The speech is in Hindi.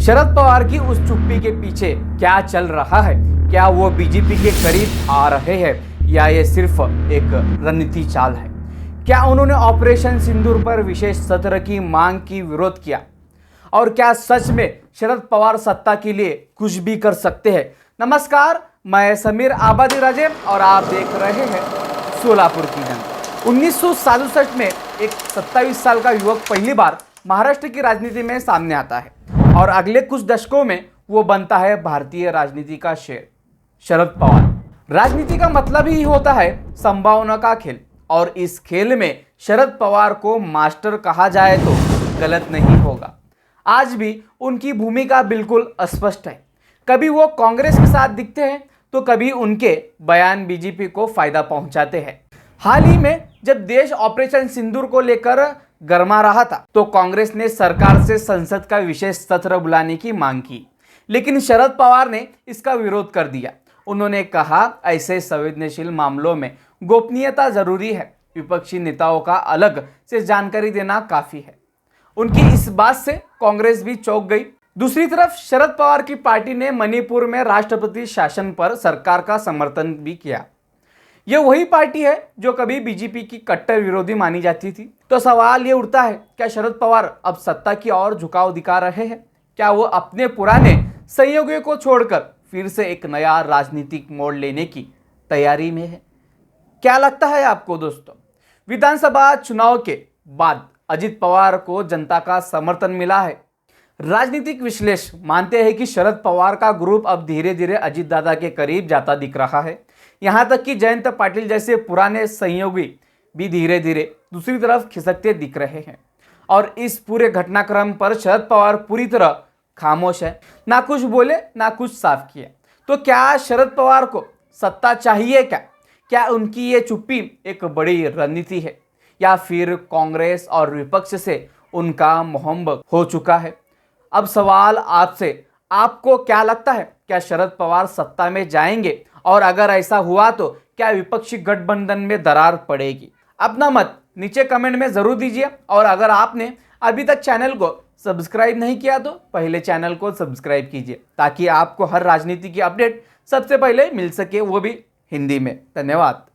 शरद पवार की उस चुप्पी के पीछे क्या चल रहा है? क्या वो बीजेपी के करीब आ रहे हैं या ये सिर्फ एक रणनीति चाल है? क्या उन्होंने ऑपरेशन सिंदूर पर विशेष सत्र की मांग की विरोध किया? और क्या सच में शरद पवार सत्ता के लिए कुछ भी कर सकते हैं? नमस्कार, मैं समीर आबादी राजे और आप देख रहे हैं सोलापुर की जंग। 1967 में एक 27 साल का युवक पहली बार महाराष्ट्र की राजनीति में सामने आता है और अगले कुछ दशकों में वो बनता है भारतीय राजनीति का शेर, शरद पवार। राजनीति का मतलब ही होता है संभावना का खेल, और इस खेल में शरद पवार को मास्टर कहा जाए तो गलत नहीं होगा। आज भी उनकी भूमिका बिल्कुल अस्पष्ट है। कभी वो कांग्रेस के साथ दिखते हैं तो कभी उनके बयान बीजेपी को फायदा पहुंचाते हैं। हाल ही में जब देश ऑपरेशन सिंदूर को लेकर गरमा रहा था तो कांग्रेस ने सरकार से संसद का विशेष सत्र बुलाने की मांग की, लेकिन शरद पवार ने इसका विरोध कर दिया। उन्होंने कहा, ऐसे संवेदनशील मामलों में गोपनीयता जरूरी है, विपक्षी नेताओं का अलग से जानकारी देना काफी है। उनकी इस बात से कांग्रेस भी चौंक गई। दूसरी तरफ शरद पवार की पार्टी ने मणिपुर में राष्ट्रपति शासन पर सरकार का समर्थन भी किया। यह वही पार्टी है जो कभी बीजेपी की कट्टर विरोधी मानी जाती थी। तो सवाल ये उठता है, क्या शरद पवार अब सत्ता की ओर झुकाव दिखा रहे हैं? क्या वो अपने पुराने सहयोगियों को छोड़कर फिर से एक नया राजनीतिक मोड़ लेने की तैयारी में है? क्या लगता है आपको दोस्तों? विधानसभा चुनाव के बाद अजित पवार को जनता का समर्थन मिला है। राजनीतिक विश्लेषक मानते हैं कि शरद पवार का ग्रुप अब धीरे धीरे अजित दादा के करीब जाता दिख रहा है। यहां तक कि जयंत पाटिल जैसे पुराने सहयोगी भी धीरे धीरे दूसरी तरफ खिसकते दिख रहे हैं। और इस पूरे घटनाक्रम पर शरद पवार पूरी तरह खामोश है, ना कुछ बोले ना कुछ साफ किए। तो क्या शरद पवार को सत्ता चाहिए? क्या उनकी ये चुप्पी एक बड़ी रणनीति है, या फिर कांग्रेस और विपक्ष से उनका मोहब्बत हो चुका है? अब सवाल आपसे, आपको क्या लगता है? क्या शरद पवार सत्ता में जाएंगे, और अगर ऐसा हुआ तो क्या विपक्षी गठबंधन में दरार पड़ेगी? अपना मत नीचे कमेंट में जरूर दीजिए, और अगर आपने अभी तक चैनल को सब्सक्राइब नहीं किया तो पहले चैनल को सब्सक्राइब कीजिए, ताकि आपको हर राजनीति की अपडेट सबसे पहले मिल सके, वो भी हिंदी में। धन्यवाद।